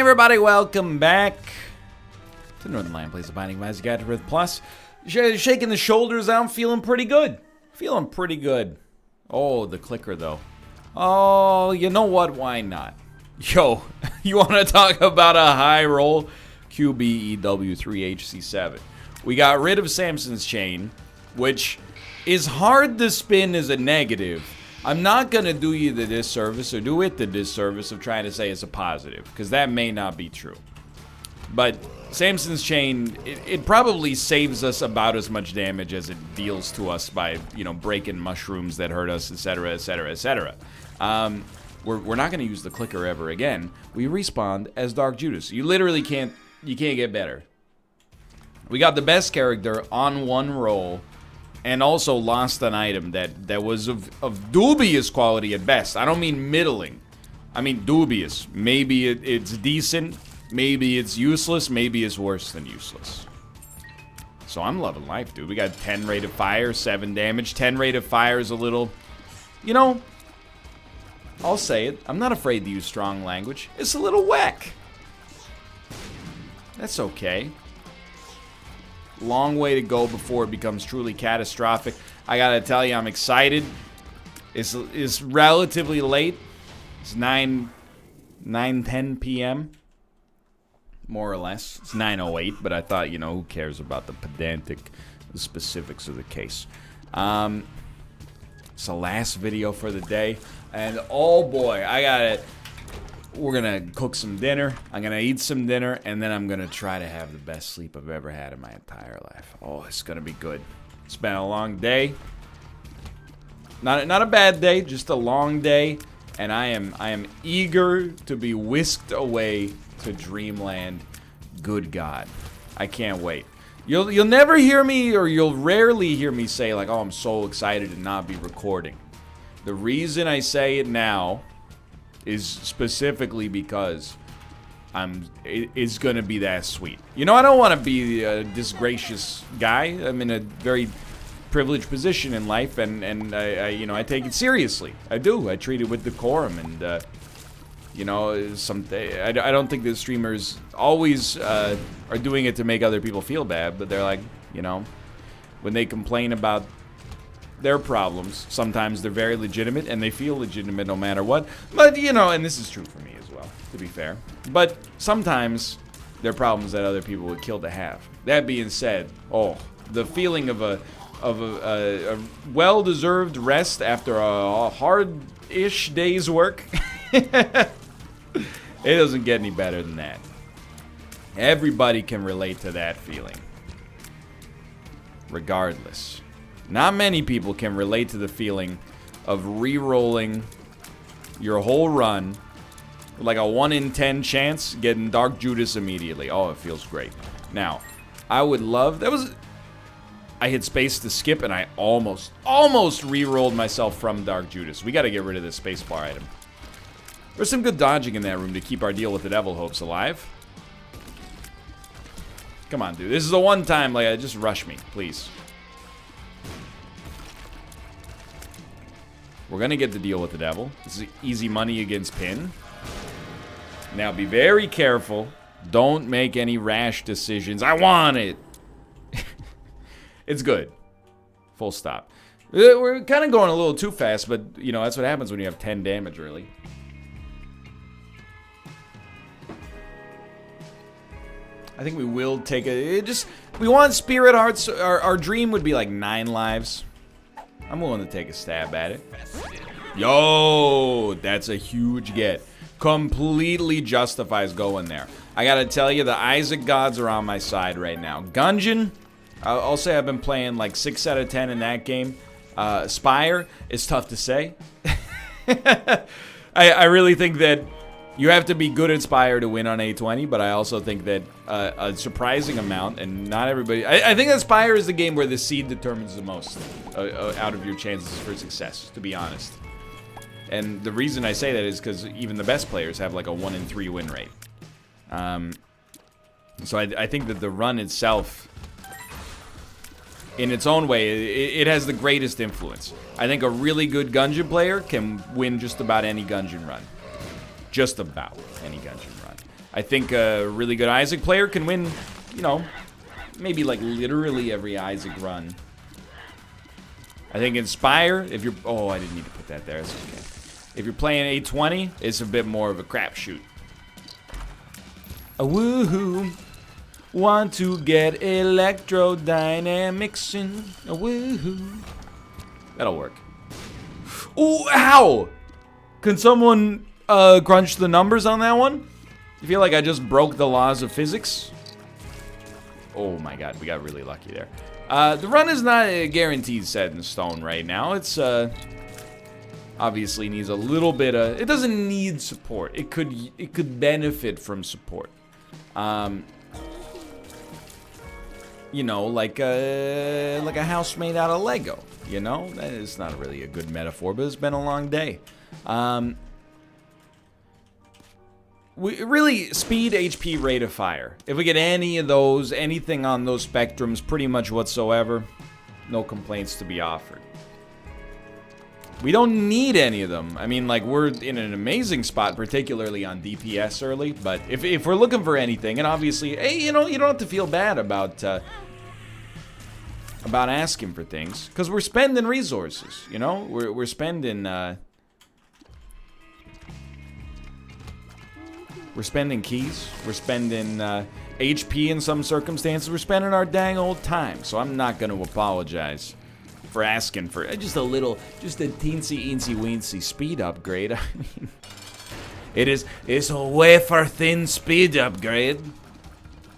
everybody, welcome back to Northernlion Plays the Binding of Isaac AFTERBIRTH Plus. Shaking the shoulders, I'm feeling pretty good. Feeling pretty good. Oh, the clicker though. Oh, you know what? Why not? Yo, you want to talk about a high roll? QBEW3HC7. We got rid of Samson's chain, which is hard to spin as a negative. I'm not going to do you the disservice or do it the disservice of trying to say it's a positive, because that may not be true. But Samson's chain, it probably saves us about as much damage as it deals to us by, you know, breaking mushrooms that hurt us, etc., etc., etc. We're not going to use the clicker ever again. We respawned as Dark Judas. You literally can't get better. We got the best character on one roll, and also lost an item that was of dubious quality at best. I don't mean middling. I mean dubious. Maybe it's decent. Maybe it's useless. Maybe it's worse than useless. So I'm loving life, dude. We got 10 rate of fire, 7 damage. 10 rate of fire is a little... You know, I'll say it. I'm not afraid to use strong language. It's a little whack. That's okay. Long way to go before it becomes truly catastrophic. I gotta tell you, I'm excited. It's relatively late. It's 9:10 p.m. more or less. It's 9:08, but I thought, you know, who cares about the pedantic specifics of the case. It's the last video for the day, and oh boy, we're gonna cook some dinner. I'm gonna eat some dinner, and then I'm gonna try to have the best sleep I've ever had in my entire life. Oh, it's gonna be good. It's been a long day. Not a bad day, just a long day, and I am eager to be whisked away to dreamland. Good God, I can't wait. You'll never hear me, or you'll rarely hear me say like, "Oh, I'm so excited to not be recording." The reason I say it now is specifically because it's gonna be that sweet. You know, I don't want to be a disgracious guy. I'm in a very privileged position in life, and I you know, I take it seriously. I do. I treat it with decorum, and you know, I don't think the streamers always are doing it to make other people feel bad, but they're like, you know, when they complain about their problems, sometimes they're very legitimate, and they feel legitimate no matter what. But, you know, and this is true for me as well, to be fair. But sometimes they're problems that other people would kill to have. That being said, oh, the feeling of a well-deserved rest after a hard-ish day's work, it doesn't get any better than that. Everybody can relate to that feeling, regardless. Not many people can relate to the feeling of re-rolling your whole run with like a 1 in 10 chance getting Dark Judas immediately. Oh, it feels great. Now, I would love... I hit space to skip, and I almost re-rolled myself from Dark Judas. We got to get rid of this spacebar item. There's some good dodging in that room to keep our deal with the devil hopes alive. Come on, dude. This is the one time, like, just rush me, please. We're gonna get to deal with the devil. This is easy money against Pin. Now be very careful. Don't make any rash decisions. I want it. It's good. Full stop. We're kind of going a little too fast, but you know, that's what happens when you have 10 damage early. I think we will take we want Spirit Hearts. Our dream would be like 9 lives. I'm willing to take a stab at it. Yo, that's a huge get. Completely justifies going there. I gotta tell you, the Isaac gods are on my side right now. Gungeon, I'll say I've been playing like 6 out of 10 in that game. Spire is tough to say. I really think that you have to be good at Spire to win on A20, but I also think that a surprising amount, and not everybody... I think that Spire is the game where the seed determines the most out of your chances for success, to be honest. And the reason I say that is because even the best players have like a 1 in 3 win rate. So I think that the run itself, in its own way, it has the greatest influence. I think a really good Gungeon player can win just about any Gungeon run. Just about any Gungeon run. I think a really good Isaac player can win, you know, maybe like literally every Isaac run. I think Inspire, if you're... Oh, I didn't need to put that there. It's okay. If you're playing 820, it's a bit more of a crapshoot. A woohoo. Want to get electrodynamics in. A woohoo. That'll work. Ooh, ow! Can someone crunch the numbers on that one? You feel like I just broke the laws of physics? Oh my god, we got really lucky there. The run is not guaranteed set in stone right now. It's obviously needs a little bit of... It doesn't need support. It could benefit from support. You know, like a house made out of Lego. You know, that is not really a good metaphor, but it's been a long day. Really, speed, HP, rate of fire. If we get any of those, anything on those spectrums, pretty much whatsoever, no complaints to be offered. We don't need any of them. I mean, like, we're in an amazing spot, particularly on DPS early, but if we're looking for anything, and obviously, hey, you know, you don't have to feel bad about asking for things, because we're spending resources, you know? We're spending, we're spending keys, we're spending HP in some circumstances, we're spending our dang old time, so I'm not going to apologize for asking for just a teensy-weensy speed upgrade. I mean, it's a wafer-thin speed upgrade.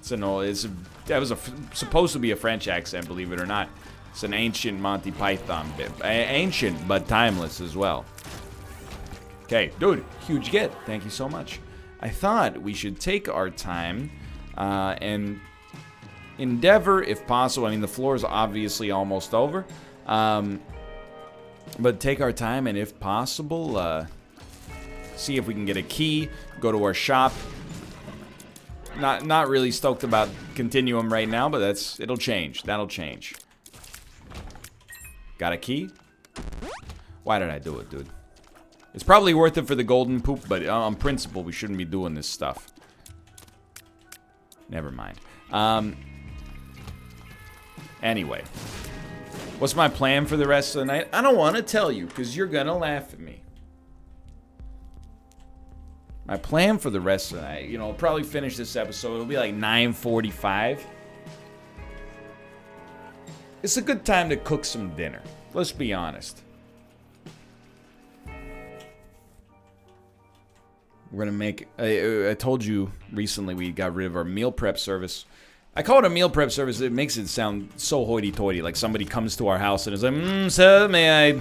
That was supposed to be a French accent, believe it or not. It's an ancient Monty Python bit. Ancient, but timeless as well. Okay, dude, huge get. Thank you so much. I thought we should take our time and endeavor, if possible. I mean, the floor is obviously almost over. But take our time and, if possible, see if we can get a key, go to our shop. Not really stoked about Continuum right now, but it'll change. That'll change. Got a key? Why did I do it, dude? It's probably worth it for the golden poop, but on principle, we shouldn't be doing this stuff. Never mind. Anyway. What's my plan for the rest of the night? I don't want to tell you, because you're going to laugh at me. My plan for the rest of the night, you know, I'll probably finish this episode. It'll be like 9:45. It's a good time to cook some dinner. Let's be honest. We're going to make... I told you recently we got rid of our meal prep service. I call it a meal prep service. It makes it sound so hoity-toity. Like somebody comes to our house and is like, sir, may I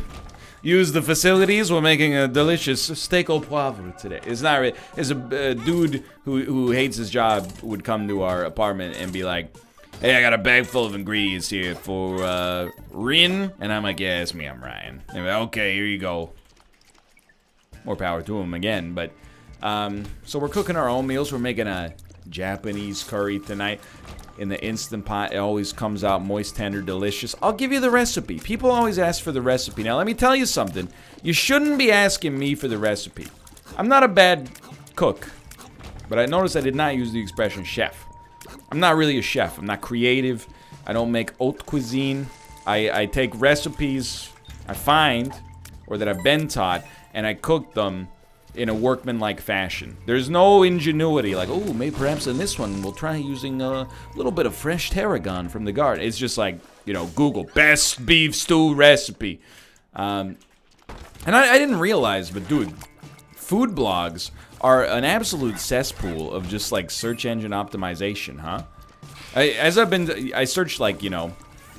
use the facilities? We're making a delicious steak au poivre today. It's not really... It's a dude who hates his job would come to our apartment and be like, hey, I got a bag full of ingredients here for Rin. And I'm like, yeah, it's me, I'm Ryan. And they're like, okay, here you go. More power to him again, but... so we're cooking our own meals. We're making a Japanese curry tonight in the Instant Pot. It always comes out moist, tender, delicious. I'll give you the recipe. People always ask for the recipe. Now, let me tell you something. You shouldn't be asking me for the recipe. I'm not a bad cook, but I noticed I did not use the expression chef. I'm not really a chef. I'm not creative. I don't make haute cuisine. I take recipes I find, or that I've been taught, and I cook them in a workmanlike fashion. There's no ingenuity, like, oh, maybe perhaps in this one we'll try using a little bit of fresh tarragon from the garden. It's just like, you know, Google, best beef stew recipe. And I didn't realize, but dude, food blogs are an absolute cesspool of just like search engine optimization, huh? I searched like, you know,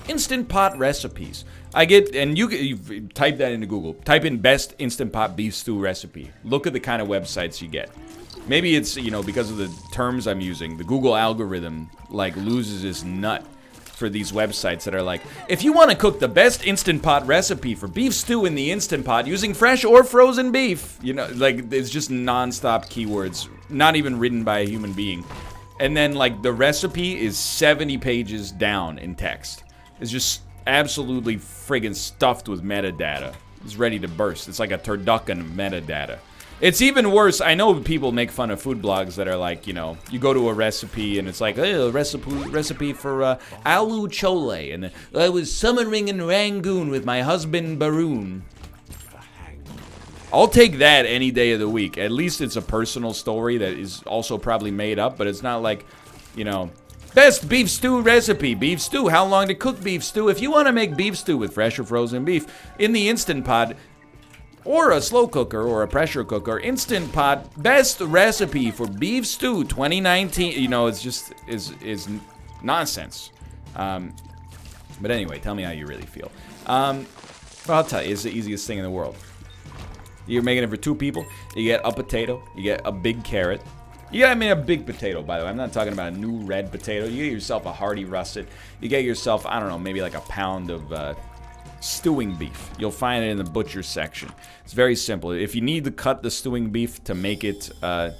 Instant Pot recipes. I get, and you type that into Google. Type in best Instant Pot beef stew recipe. Look at the kind of websites you get. Maybe it's, you know, because of the terms I'm using, the Google algorithm, like, loses its nut for these websites that are like, if you want to cook the best Instant Pot recipe for beef stew in the Instant Pot using fresh or frozen beef, you know, like, it's just nonstop keywords, not even written by a human being. And then, like, the recipe is 70 pages down in text. It's just absolutely friggin' stuffed with metadata. It's ready to burst. It's like a turducken of metadata. It's even worse. I know people make fun of food blogs that are like, you know, you go to a recipe and it's like, oh, recipe for aloo chole. And I was summering in Rangoon with my husband Barun. I'll take that any day of the week. At least it's a personal story that is also probably made up, but it's not like, you know, best beef stew recipe. Beef stew. How long to cook beef stew? If you want to make beef stew with fresh or frozen beef in the Instant Pot, or a slow cooker, or a pressure cooker, Instant Pot, best recipe for beef stew 2019. You know, it's just is nonsense. But anyway, tell me how you really feel. Well, I'll tell you, it's the easiest thing in the world. You're making it for 2 people. You get a potato. You get a big carrot. I mean a big potato, by the way. I'm not talking about a new red potato. You get yourself a hearty russet. You get yourself, I don't know, maybe like a pound of stewing beef. You'll find it in the butcher section. It's very simple. If you need to cut the stewing beef to make it a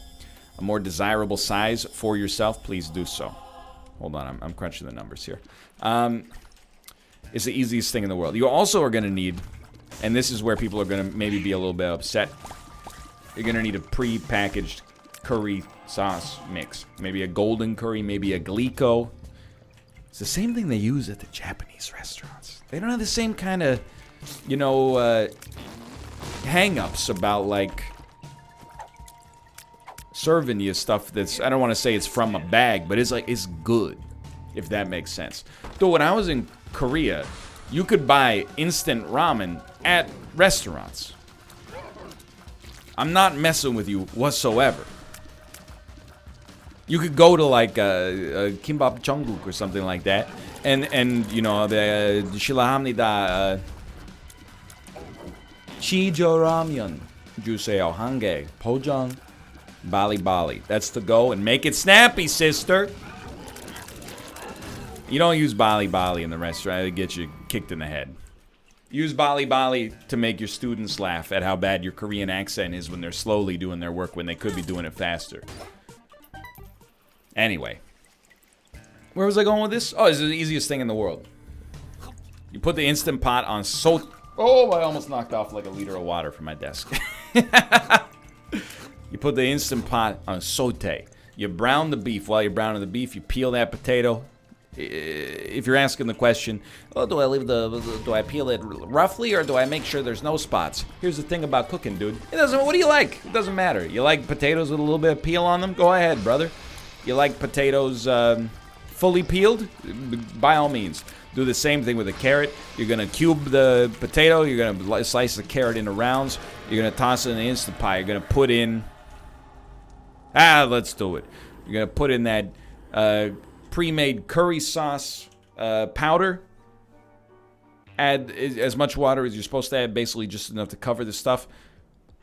more desirable size for yourself, please do so. Hold on, I'm crunching the numbers here. It's the easiest thing in the world. You also are going to need, and this is where people are going to maybe be a little bit upset, you're going to need a pre-packaged curry sauce mix. Maybe a golden curry, maybe a glico. It's the same thing they use at the Japanese restaurants. They don't have the same kind of, you know, hang-ups about, like, serving you stuff that's, I don't want to say it's from a bag, but it's like, it's good, if that makes sense. Though when I was in Korea, you could buy instant ramen at restaurants. I'm not messing with you whatsoever. You could go to like a Kimbap Jungkook or something like that, and you know the Shilahamnida Chijo Ramyun, Juseo Hange, Pojang, Bali Bali. That's the go, and make it snappy, sister. You don't use Bali Bali in the restaurant; it'll get you kicked in the head. Use Bali Bali to make your students laugh at how bad your Korean accent is when they're slowly doing their work when they could be doing it faster. Anyway, where was I going with this? Oh, this is the easiest thing in the world. You put the Instant Pot on Oh, I almost knocked off like a liter of water from my desk. You put the Instant Pot on saute. You brown the beef. While you're browning the beef, you peel that potato. If you're asking the question, oh, do I peel it roughly or do I make sure there's no spots? Here's the thing about cooking, dude. What do you like? It doesn't matter. You like potatoes with a little bit of peel on them? Go ahead, brother. You like potatoes fully peeled? By all means. Do the same thing with a carrot. You're going to cube the potato. You're going to slice the carrot into rounds. You're going to toss it in the Instant Pot. You're going to put in... let's do it. You're going to put in that pre-made curry sauce powder. Add as much water as you're supposed to add. Basically just enough to cover the stuff.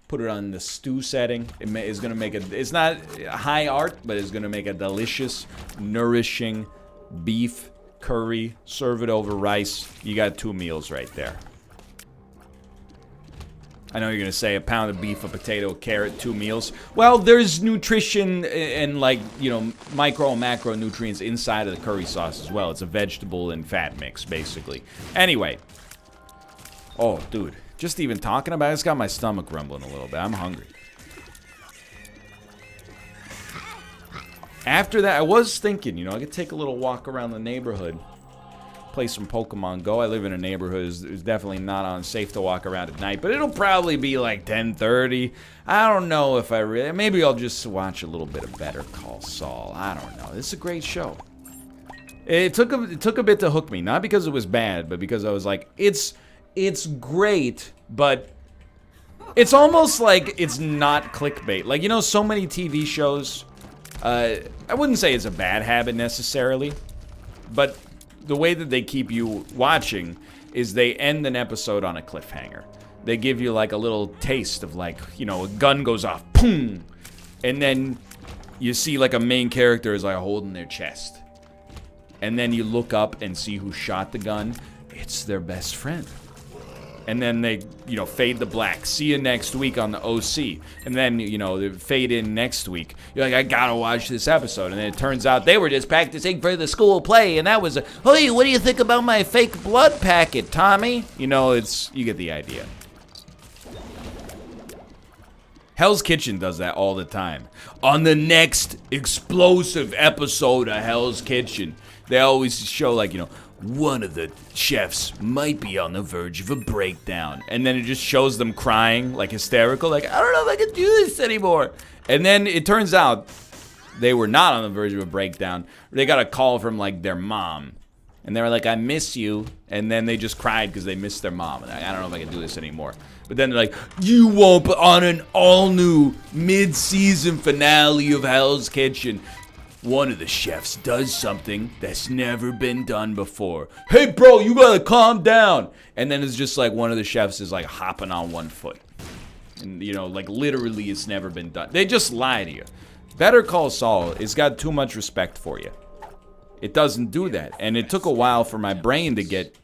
Put it on the stew setting. It's going to make it... It's not high art, but it's going to make a delicious, nourishing beef curry. Serve it over rice. You got 2 meals right there. I know you're going to say a pound of beef, a potato, a carrot, 2 meals. Well, there's nutrition and, like, you know, micro and macro nutrients inside of the curry sauce as well. It's a vegetable and fat mix, basically. Anyway. Oh, dude. Just even talking about it's got my stomach rumbling a little bit. I'm hungry. After that, I was thinking, you know, I could take a little walk around the neighborhood, play some Pokemon Go. I live in a neighborhood. It's definitely not unsafe to walk around at night, but it'll probably be like 10:30. I don't know if I really... Maybe I'll just watch a little bit of Better Call Saul. I don't know. This is a great show. It took a bit to hook me, not because it was bad, but because I was like, it's great, but it's almost like it's not clickbait. Like, you know, so many TV shows, I wouldn't say it's a bad habit necessarily, but the way that they keep you watching is they end an episode on a cliffhanger. They give you like a little taste of like, you know, a gun goes off, boom, and then you see like a main character is like holding their chest. And then you look up and see who shot the gun. It's their best friend. And then they, you know, fade to black. See you next week on the OC. And then, you know, they fade in next week. You're like, I gotta watch this episode. And then it turns out they were just practicing for the school play. And that was hey, what do you think about my fake blood packet, Tommy? You know, you get the idea. Hell's Kitchen does that all the time. On the next explosive episode of Hell's Kitchen, they always show, like, you know, one of the chefs might be on the verge of a breakdown. And then it just shows them crying, like hysterical, like, I don't know if I can do this anymore. And then it turns out they were not on the verge of a breakdown. They got a call from, like, their mom. And they were like, I miss you. And then they just cried because they missed their mom. And I don't know if I can do this anymore. But then they're like, you won't, but on an all-new mid-season finale of Hell's Kitchen, one of the chefs does something that's never been done before. Hey, bro, you gotta calm down. And then it's just like one of the chefs is like hopping on one foot. And, you know, like literally it's never been done. They just lie to you. Better Call Saul, it's got too much respect for you. It doesn't do that. And it took a while for my brain to get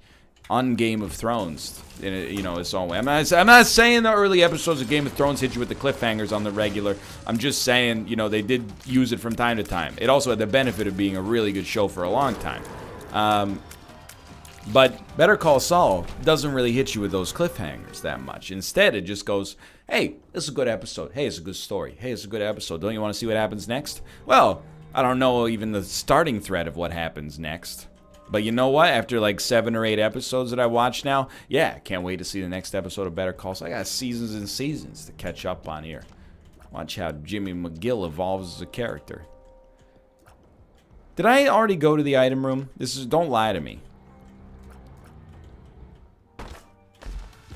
on Game of Thrones in a, you know, its own way. I'm not saying the early episodes of Game of Thrones hit you with the cliffhangers on the regular. I'm just saying, you know, they did use it from time to time. It also had the benefit of being a really good show for a long time. But Better Call Saul doesn't really hit you with those cliffhangers that much. Instead, it just goes, hey, this is a good episode. Hey, it's a good story. Hey, it's a good episode. Don't you want to see what happens next? Well, I don't know even the starting thread of what happens next. But you know what? After like 7 or 8 episodes that I watch now, yeah, can't wait to see the next episode of Better Call Saul. I got seasons and seasons to catch up on here. Watch how Jimmy McGill evolves as a character. Did I already go to the item room? Don't lie to me.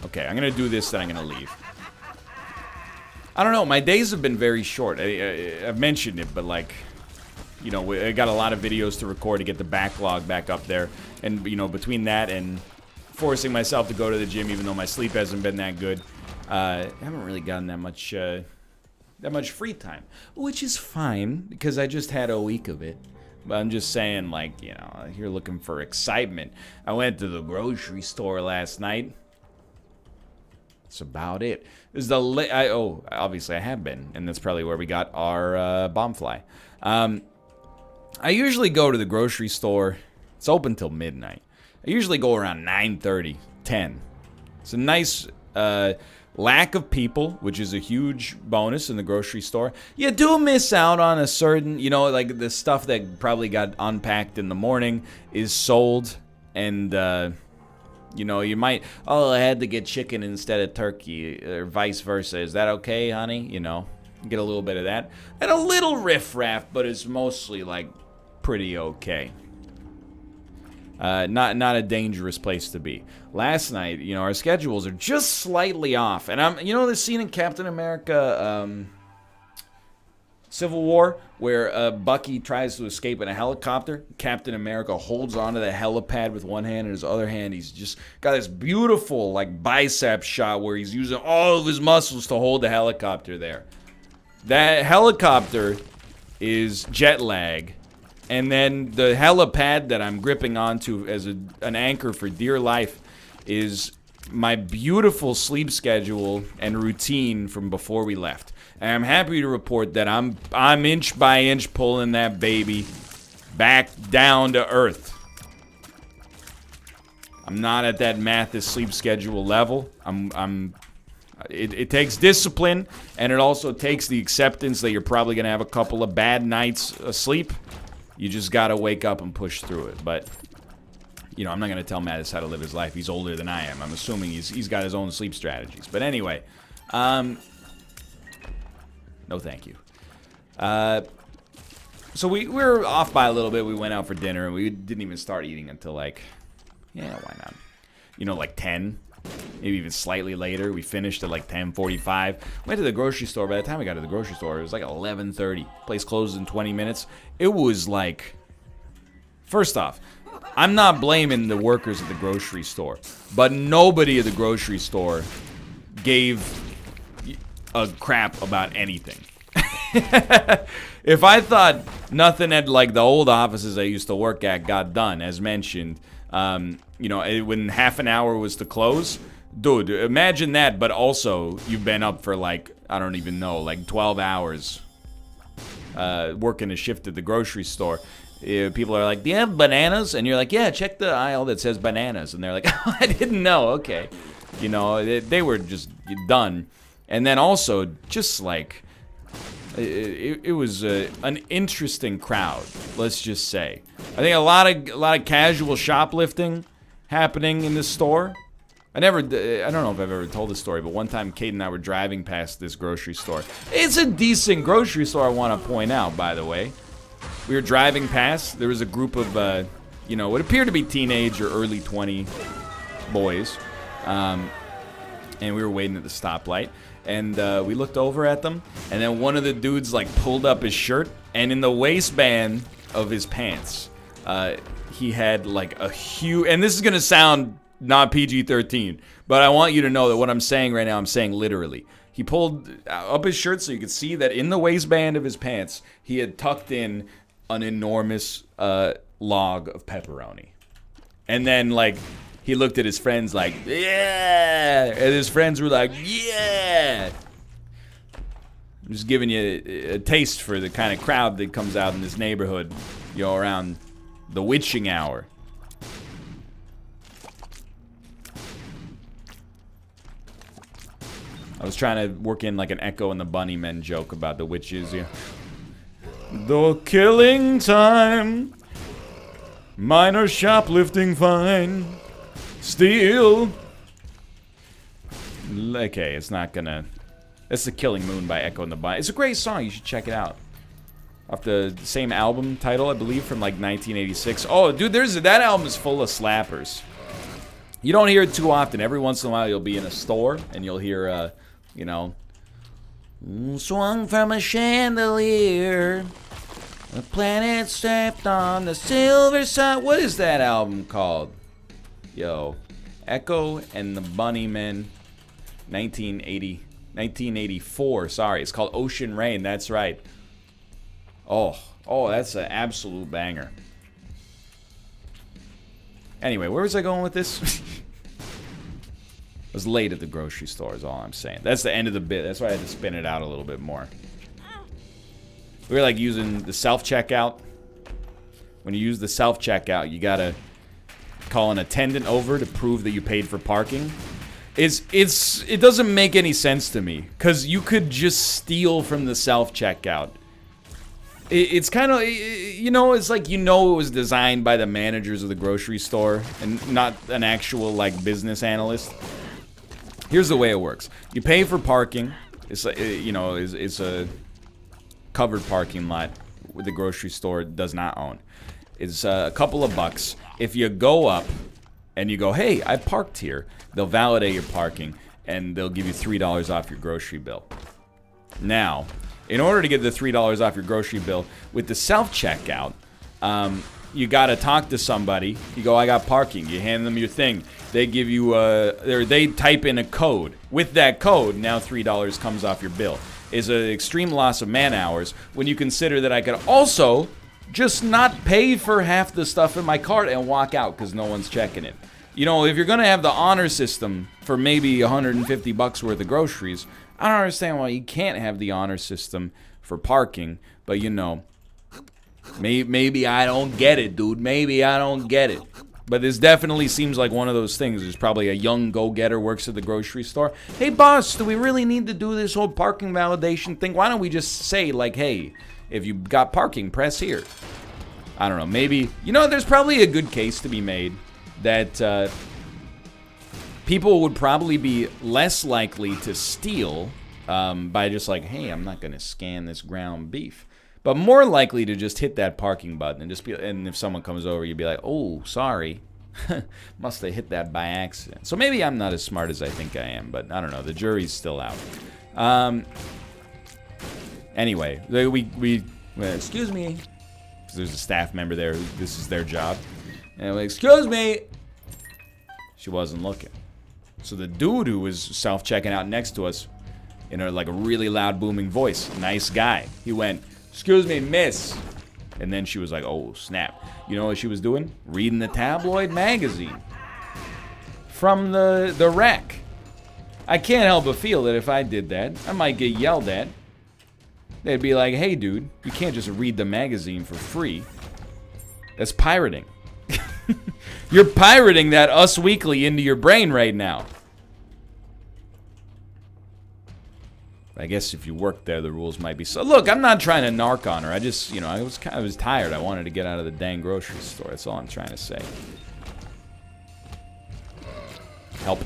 Okay, I'm gonna do this, then I'm gonna leave. I don't know, my days have been very short. I've mentioned it, but like, you know, I got a lot of videos to record to get the backlog back up there. And, you know, between that and forcing myself to go to the gym, even though my sleep hasn't been that good, I haven't really gotten that much free time. Which is fine, because I just had a week of it. But I'm just saying, like, you know, you're looking for excitement. I went to the grocery store last night. That's about it. It was obviously I have been, and that's probably where we got our bomb fly. I usually go to the grocery store. It's open till midnight. I usually go around 9:30, 10. It's a nice lack of people, which is a huge bonus in the grocery store. You do miss out on a certain, you know, like the stuff that probably got unpacked in the morning is sold, and you know, you might, I had to get chicken instead of turkey, or vice versa. Is that okay, honey? You know, get a little bit of that. And a little riffraff, but it's mostly, like, pretty okay. Not a dangerous place to be. Last night, you know, our schedules are just slightly off. And you know the scene in Captain America, Civil War, where Bucky tries to escape in a helicopter. Captain America holds onto the helipad with one hand, and his other hand, he's just got this beautiful, like, bicep shot where he's using all of his muscles to hold the helicopter there. That helicopter is jet lag, and then the helipad that I'm gripping onto as an anchor for dear life is my beautiful sleep schedule and routine from before we left. And I'm happy to report that I'm inch by inch pulling that baby back down to earth. I'm not at that Mathis sleep schedule level. It takes discipline, and it also takes the acceptance that you're probably going to have a couple of bad nights of sleep. You just got to wake up and push through it. But, you know, I'm not going to tell Mattis how to live his life. He's older than I am. I'm assuming he's got his own sleep strategies. But anyway, no thank you. So we were off by a little bit. We went out for dinner, and we didn't even start eating until, like, yeah, why not? You know, like 10. Maybe even slightly later. We finished at like 10:45. Went to the grocery store. By the time we got to the grocery store, it was like 11:30. Place closes in 20 minutes. It was like, first off, I'm not blaming the workers at the grocery store, but nobody at the grocery store gave a crap about anything. If I thought nothing at like the old offices I used to work at got done, as mentioned, you know, when half an hour was to close, dude, imagine that, but also you've been up for like, I don't even know, like 12 hours working a shift at the grocery store. People are like, do you have bananas? And you're like, yeah, check the aisle that says bananas. And they're like, oh, I didn't know. Okay. You know, they were just done. And then also, just like, it was an interesting crowd, let's just say. I think a lot of casual shoplifting happening in this store. I don't know if I've ever told this story, but one time Kate and I were driving past this grocery store. It's a decent grocery store, I want to point out, by the way. We were driving past. There was a group of, what appeared to be teenage or early 20 boys. And we were waiting at the stoplight. And we looked over at them. And then one of the dudes, like, pulled up his shirt. And in the waistband of his pants, he had, like, a huge... And this is going to sound not PG-13. But I want you to know that what I'm saying right now, I'm saying literally. He pulled up his shirt so you could see that in the waistband of his pants, he had tucked in an enormous log of pepperoni. And then, like, he looked at his friends like, yeah! And his friends were like, yeah! I'm just giving you a taste for the kind of crowd that comes out in this neighborhood, around the witching hour. I was trying to work in like an Echo and the Bunnymen joke about the witches. Yeah. The killing time. Minor shoplifting fine. Steal. Okay, it's not gonna... That's The Killing Moon by Echo and the Bunny. It's a great song. You should check it out. Off the same album title, I believe, from like 1986. Oh, dude, that album is full of slappers. You don't hear it too often. Every once in a while, you'll be in a store and you'll hear, swung from a chandelier. The planet stepped on the silver sun. What is that album called? Yo, Echo and the Bunnymen, 1984. Sorry, it's called Ocean Rain. That's right. Oh, that's an absolute banger. Anyway, where was I going with this? I was late at the grocery store is all I'm saying. That's the end of the bit. That's why I had to spin it out a little bit more. We were like using the self-checkout. When you use the self-checkout, you gotta call an attendant over to prove that you paid for parking. It doesn't make any sense to me, because you could just steal from the self-checkout. It's kind of, it's like, it was designed by the managers of the grocery store and not an actual, like, business analyst. Here's the way it works. You pay for parking. It's, it's a covered parking lot the grocery store does not own. It's a couple of bucks. If you go up and you go, hey, I parked here, they'll validate your parking and they'll give you $3 off your grocery bill. Now, in order to get the $3 off your grocery bill, with the self-checkout, you gotta talk to somebody. You go, I got parking. You hand them your thing. They give you, they type in a code. With that code, now $3 comes off your bill. It's an extreme loss of man hours when you consider that I could also just not pay for half the stuff in my cart and walk out because no one's checking it. If you're gonna have the honor system for maybe 150 bucks worth of groceries, I don't understand why you can't have the honor system for parking, but maybe I don't get it, dude. Maybe I don't get it. But this definitely seems like one of those things. There's probably a young go-getter works at the grocery store. Hey, boss, do we really need to do this whole parking validation thing? Why don't we just say, like, hey, if you got parking, press here. I don't know. Maybe, there's probably a good case to be made that people would probably be less likely to steal by just like, hey, I'm not going to scan this ground beef. But more likely to just hit that parking button and just be, and if someone comes over, you'd be like, oh, sorry. Must have hit that by accident. So maybe I'm not as smart as I think I am, but I don't know. The jury's still out. Anyway, we excuse me. There's a staff member there. This is their job. And like, excuse me. She wasn't looking. So the dude who was self-checking out next to us in a really loud booming voice, nice guy. He went, excuse me, miss. And then she was like, oh, snap. You know what she was doing? Reading the tabloid magazine from the rack. I can't help but feel that if I did that, I might get yelled at. They'd be like, hey, dude, you can't just read the magazine for free. That's pirating. You're pirating that Us Weekly into your brain right now. I guess if you work there, the rules might be so. Look, I'm not trying to narc on her. I just, you know, I was tired. I wanted to get out of the dang grocery store. That's all I'm trying to say. Help.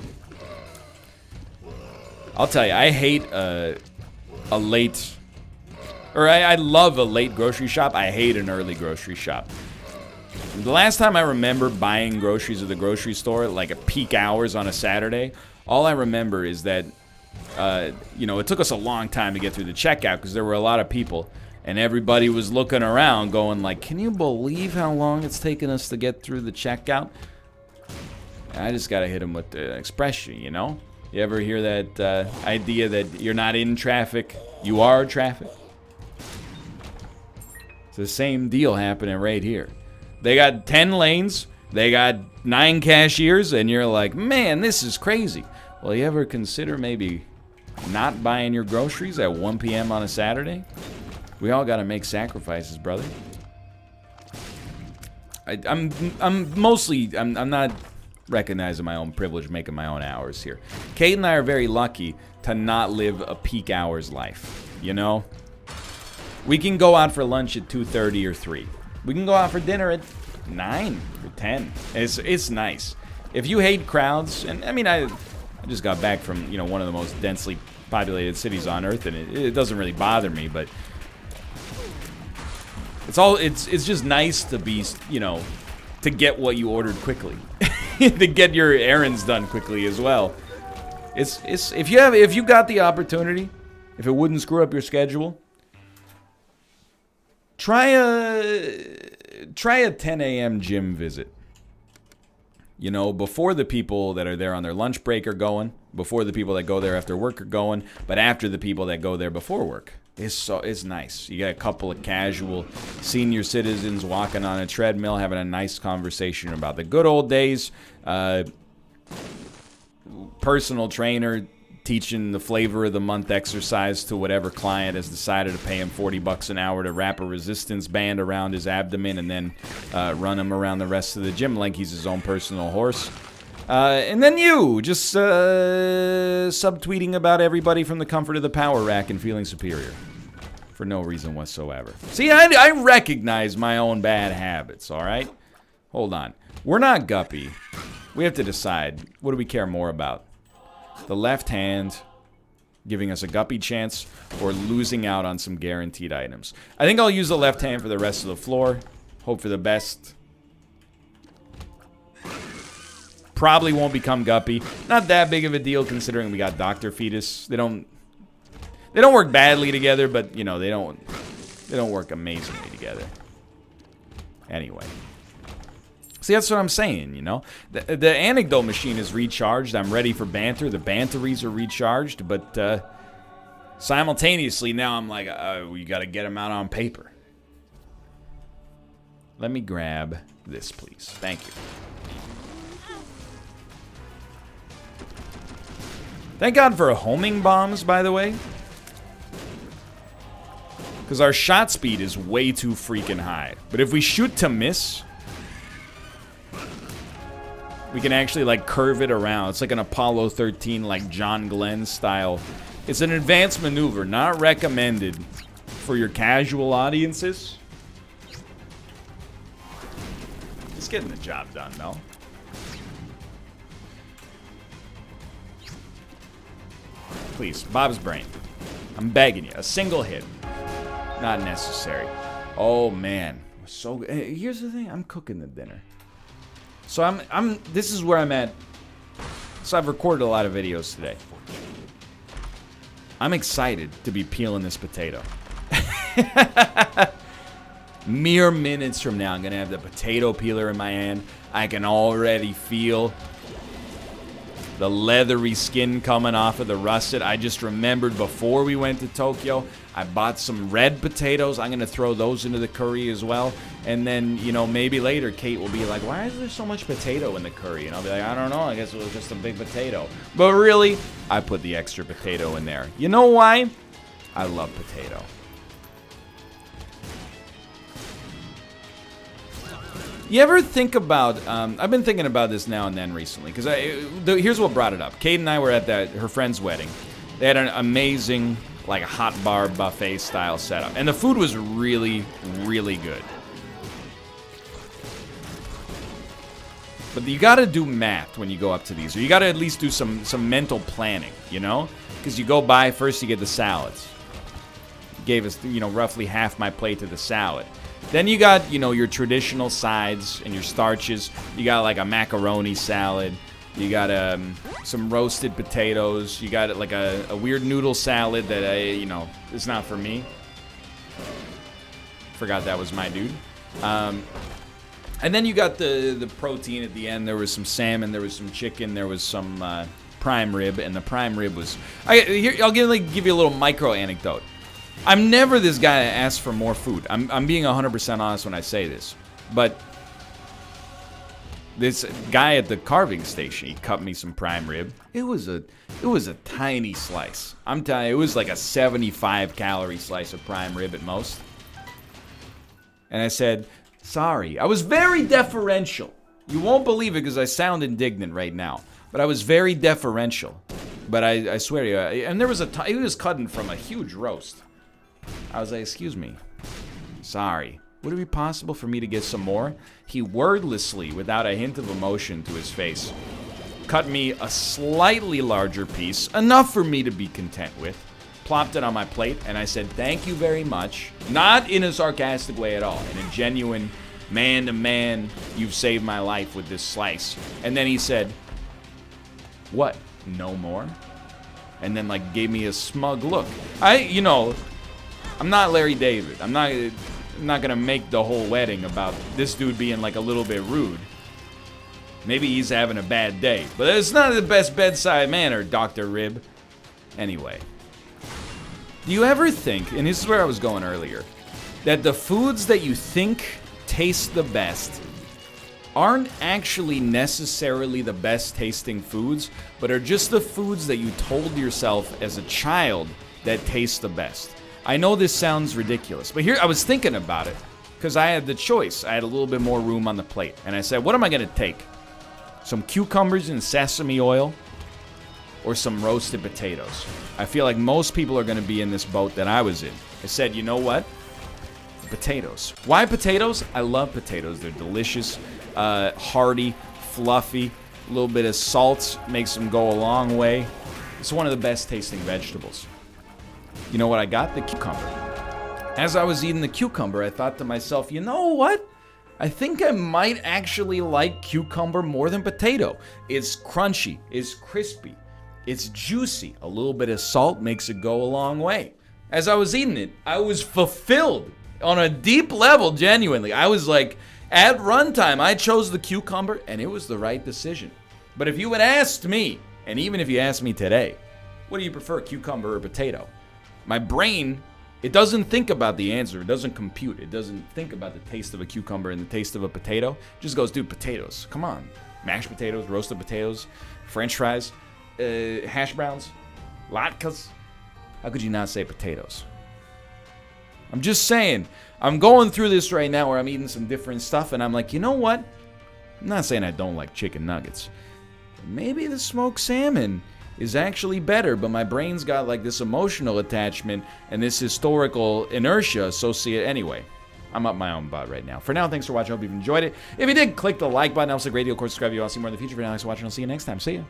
I'll tell you, I hate a late, or I love a late grocery shop. I hate an early grocery shop. The last time I remember buying groceries at the grocery store, like at peak hours on a Saturday, all I remember is that, you know, it took us a long time to get through the checkout because there were a lot of people, and everybody was looking around going like, can you believe how long it's taken us to get through the checkout? And I just got to hit them with the expression, you know? You ever hear that idea that you're not in traffic, you are traffic? It's the same deal happening right here. They got 10 lanes, they got 9 cashiers, and you're like, man, this is crazy. Well, you ever consider maybe not buying your groceries at 1 p.m. on a Saturday? We all got to make sacrifices, brother. I'm not recognizing my own privilege, making my own hours here. Kate and I are very lucky to not live a peak hours life, you know? We can go out for lunch at 2:30 or 3. We can go out for dinner at 9 or 10. It's nice. If you hate crowds, and I mean, I just got back from, you know, one of the most densely populated cities on earth, and it doesn't really bother me, but it's just nice to be, you know, to get what you ordered quickly. To get your errands done quickly as well. If you got the opportunity, if it wouldn't screw up your schedule, try a 10 a.m. gym visit. You know, before the people that are there on their lunch break are going, before the people that go there after work are going, but after the people that go there before work. It's nice. You got a couple of casual senior citizens walking on a treadmill, having a nice conversation about the good old days. Personal trainer teaching the flavor of the month exercise to whatever client has decided to pay him $40 an hour to wrap a resistance band around his abdomen and then run him around the rest of the gym like he's his own personal horse. And then you, just subtweeting about everybody from the comfort of the power rack and feeling superior. For no reason whatsoever. See, I recognize my own bad habits, alright? Hold on. We're not Guppy. We have to decide, what do we care more about? The left hand giving us a Guppy chance or losing out on some guaranteed items. I think I'll use the left hand for the rest of the floor. Hope for the best. Probably won't become Guppy. Not that big of a deal considering we got Dr. Fetus. They don't work badly together, but you know, they don't work amazingly together. Anyway. See, that's what I'm saying, you know? The anecdote machine is recharged. I'm ready for banter. The banteries are recharged, but simultaneously now I'm like, we got to get them out on paper. Let me grab this, please. Thank you. Thank God for homing bombs, by the way. Because our shot speed is way too freaking high. But if we shoot to miss, we can actually, like, curve it around. It's like an Apollo 13, like, John Glenn style. It's an advanced maneuver, not recommended for your casual audiences. It's getting the job done, though. Please, Bob's brain. I'm begging you. A single hit. Not necessary. Oh, man. So here's the thing. I'm cooking the dinner. So this is where I'm at. So I've recorded a lot of videos today. I'm excited to be peeling this potato. Mere minutes from now, I'm going to have the potato peeler in my hand. I can already feel the leathery skin coming off of the russet. I just remembered before we went to Tokyo, I bought some red potatoes. I'm going to throw those into the curry as well. And then, you know, maybe later Kate will be like, why is there so much potato in the curry? And I'll be like, I don't know. I guess it was just a big potato. But really, I put the extra potato in there. You know why? I love potato. You ever think about, I've been thinking about this now and then recently, because here's what brought it up. Kate and I were at her friend's wedding. They had an amazing like a hot bar buffet style setup. And the food was really, really good. But you gotta do math when you go up to these. Or you gotta at least do some mental planning, you know? Because you go by, first you get the salads. Gave us, you know, roughly half my plate to the salad. Then you got, you know, your traditional sides and your starches. You got like a macaroni salad. You got some roasted potatoes. You got like a weird noodle salad that you know, is not for me. Forgot that was my dude. And then you got the protein at the end. There was some salmon. There was some chicken. There was some prime rib. And the prime rib was... I'll give you a little micro anecdote. I'm never this guy that asks for more food. I'm being 100% honest when I say this. But this guy at the carving station, he cut me some prime rib. It was a tiny slice. I'm telling you, it was like a 75 calorie slice of prime rib at most. And I said, sorry. I was very deferential. You won't believe it because I sound indignant right now. But I was very deferential. But I swear to you, and there was he was cutting from a huge roast. I was like, excuse me, sorry. Would it be possible for me to get some more? He wordlessly, without a hint of emotion to his face, cut me a slightly larger piece, enough for me to be content with, plopped it on my plate, and I said, thank you very much. Not in a sarcastic way at all, in a genuine, man-to-man, you've saved my life with this slice. And then he said, what, no more? And then, like, gave me a smug look. You know... I'm not Larry David. I'm not gonna make the whole wedding about this dude being like a little bit rude. Maybe he's having a bad day, but it's not the best bedside manner, Dr. Rib. Anyway, do you ever think, and this is where I was going earlier, that the foods that you think taste the best aren't actually necessarily the best tasting foods, but are just the foods that you told yourself as a child that taste the best? I know this sounds ridiculous, but here I was thinking about it because I had the choice. I had a little bit more room on the plate. And I said, what am I going to take? Some cucumbers and sesame oil or some roasted potatoes? I feel like most people are going to be in this boat that I was in. I said, you know what? Potatoes. Why potatoes? I love potatoes. They're delicious, hearty, fluffy. A little bit of salt makes them go a long way. It's one of the best tasting vegetables. You know what I got? The cucumber. As I was eating the cucumber, I thought to myself, you know what? I think I might actually like cucumber more than potato. It's crunchy, it's crispy, it's juicy. A little bit of salt makes it go a long way. As I was eating it, I was fulfilled on a deep level, genuinely. I was like, at runtime, I chose the cucumber, and it was the right decision. But if you had asked me, and even if you asked me today, what do you prefer, cucumber or potato? My brain, it doesn't think about the answer. It doesn't compute. It doesn't think about the taste of a cucumber and the taste of a potato. It just goes, dude, potatoes. Come on. Mashed potatoes, roasted potatoes, French fries, hash browns, latkes. How could you not say potatoes? I'm just saying. I'm going through this right now where I'm eating some different stuff, and I'm like, you know what? I'm not saying I don't like chicken nuggets. Maybe the smoked salmon is actually better, but my brain's got like this emotional attachment and this historical inertia associated. Anyway, I'm up my own butt right now. For now, thanks for watching. I hope you've enjoyed it. If you did, click the like button. Helps a great deal. Of course, subscribe if you want to see more in the future. For now, thanks for watching. I'll see you next time. See ya.